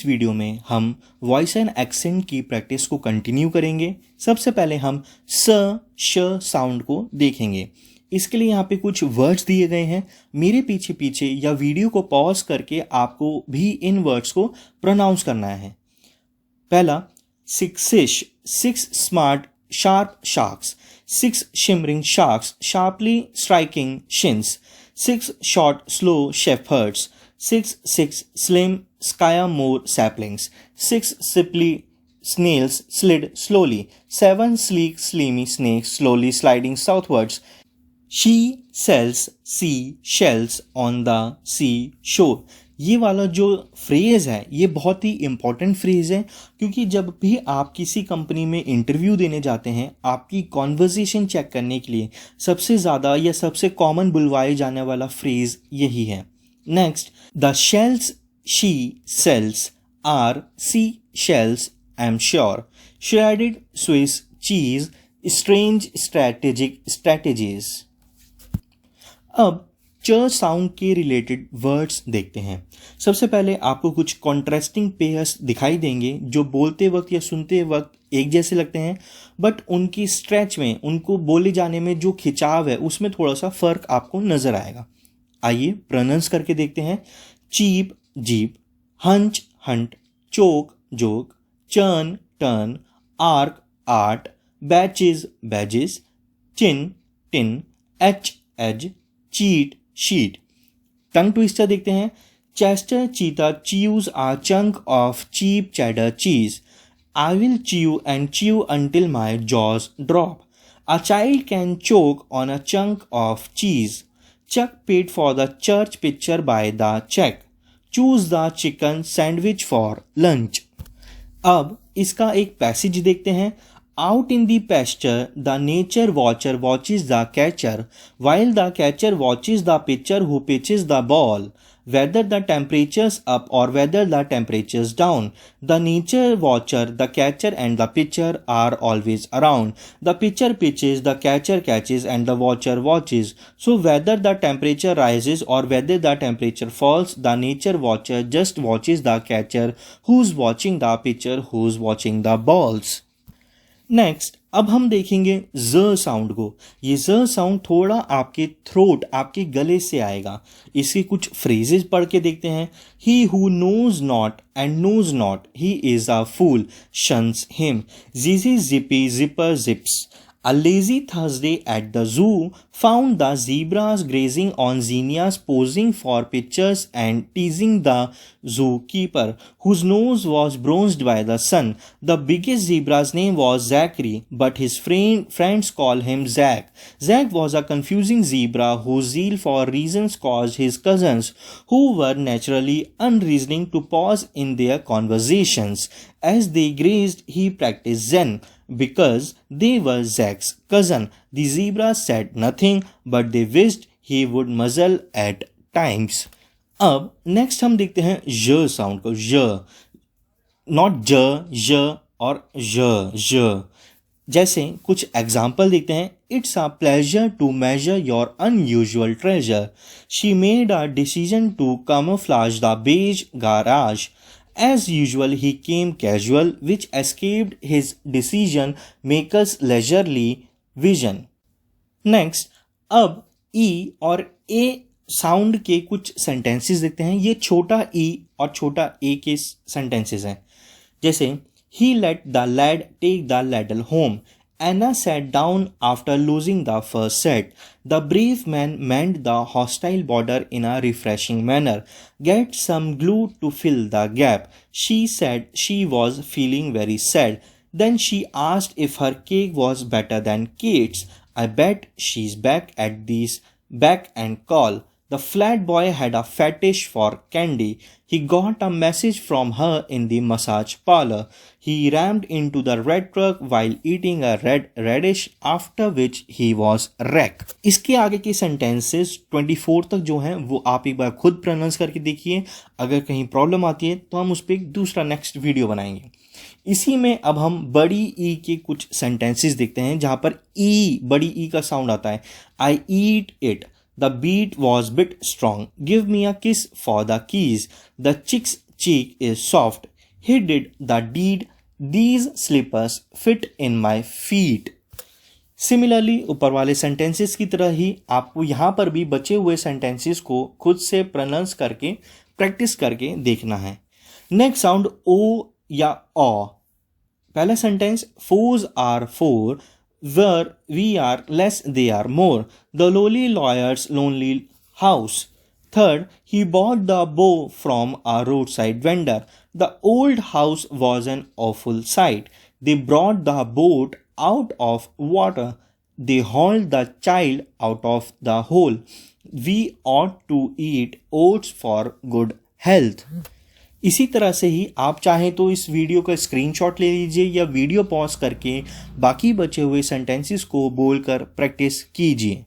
इस वीडियो में हम वॉइस एंड एक्सेंट की प्रैक्टिस को कंटिन्यू करेंगे। सबसे पहले हम स श साउंड को देखेंगे। इसके लिए यहाँ पे कुछ वर्ड्स दिए गए हैं। मेरे पीछे पीछे या वीडियो को पॉज करके आपको भी इन वर्ड्स को प्रोनाउंस करना है। पहला सिक्सिश, 6 smart sharp sharks, 6 shimmering sharks sharply striking shins, 6 short slow shepherds, 6 slim sycamore saplings, 6 sickly snails slid slowly, 7 sleek slimy snakes slowly sliding southwards. She sells sea shells on the sea shore. ये वाला जो phrase है ये बहुत ही important phrase है, क्योंकि जब भी आप किसी कंपनी में इंटरव्यू देने जाते हैं, आपकी कॉन्वर्जेशन चेक करने के लिए सबसे ज़्यादा या सबसे कॉमन बुलवाए जाने वाला फ्रेज़ यही है। Next, the shells she sales R sea shells I am sure, shredded Swiss cheese, strange strategies. अब च साउंड के रिलेटेड वर्ड्स देखते हैं। सबसे पहले आपको कुछ कॉन्ट्रास्टिंग पेयर्स दिखाई देंगे जो बोलते वक्त या सुनते वक्त एक जैसे लगते हैं, बट उनकी स्ट्रेच में, उनको बोले जाने में जो खिंचाव है उसमें थोड़ा सा फर्क आपको नजर आएगा। आइए प्रोनाउंस करके देखते हैं। Cheap jeep, hunch hunt, choke joke, churn turn, arc art, batches badges, chin tin, etch edge, cheat sheet. Tongue twister देखते हैं। चेस्टर चीता chews a chunk of cheap cheddar cheese. I will chew and chew until my jaws drop. A child can choke on a chunk of cheese. Chuck paid for the church picture by the check. Choose the chicken sandwich for lunch. अब इसका एक passage देखते हैं। Out in the pasture, the nature watcher watches the catcher, while the catcher watches the pitcher who pitches the ball. Whether the temperature's up or whether the temperature's down, the nature watcher, the catcher and the pitcher are always around. The pitcher pitches, the catcher catches and the watcher watches. So whether the temperature rises or whether the temperature falls, the nature watcher just watches the catcher who's watching the pitcher who's watching the balls. Next, अब हम देखेंगे ज sound को। ये ज sound थोड़ा आपके throat, आपके गले से आएगा। इसके कुछ फ्रेजेस पढ़ के देखते हैं। He who knows not and knows not, he is a fool, shuns him. Gigi zippy zipper zips. A lazy Thursday at the zoo found the zebras grazing on zinnias, posing for pictures and teasing the zookeeper, whose nose was bronzed by the sun. The biggest zebra's name was Zachary, but his friends call him Zach. Zach was a confusing zebra whose zeal for reasons caused his cousins, who were naturally unreasoning, to pause in their conversations. As they grazed, he practiced Zen. Because they were Zach's cousin, the zebras said nothing, but they wished he would muzzle at times. अब next हम देखते हैं ज sound को। ज, not ज, ज और ज। जैसे कुछ एग्जाम्पल देखते हैं। It's a pleasure to measure your unusual treasure. She made a decision to camouflage the beige garage. As usual, he came casual, which escaped his decision maker's leisurely vision. Next, अब E और A sound के कुछ sentences देखते हैं। ये छोटा E और छोटा A के सेंटेंसेस हैं। जैसे he let the lad take the ladle home. Anna sat down after losing the first set. The brave man manned the hostile border in a refreshing manner. Get some glue to fill the gap. She said she was feeling very sad. Then she asked if her cake was better than Kate's. I bet she's back at this back and call. The flat boy had a fetish for candy. He got a message from her in the massage parlor. He rammed into the red truck while eating a red radish, after which he was wrecked. इसके आगे के sentences 24 तक जो हैं वो आप एक बार खुद प्रोनाउंस करके देखिए। अगर कहीं प्रॉब्लम आती है तो हम उस पर एक दूसरा नेक्स्ट वीडियो बनाएंगे। इसी में अब हम बड़ी ई के कुछ सेंटेंसेस देखते हैं जहां पर ई, बड़ी ई का साउंड आता है। I eat it, the beat was bit strong, give me a kiss for the keys, the chick's cheek is soft, He did the deed. These slippers fit in my feet. Similarly ऊपर वाले sentences की तरह ही आपको यहाँ पर भी बचे हुए सेंटेंसेस को खुद से प्रोनाउंस करके प्रैक्टिस करके देखना है। नेक्स्ट साउंड ओ या ऑ। पहला sentence fours are four, where we are less they are more, the lowly lawyers lonely house. Third, he bought the bow from a roadside vendor. The old house was an awful sight. They brought the boat out of water. They hauled the child out of the hole. We ought to eat oats for good health. इसी तरह से ही आप चाहें तो इस video का screenshot ले लीजिए या वीडियो पॉज करके बाकी बचे हुए सेंटेंसेस को बोलकर प्रैक्टिस कीजिए।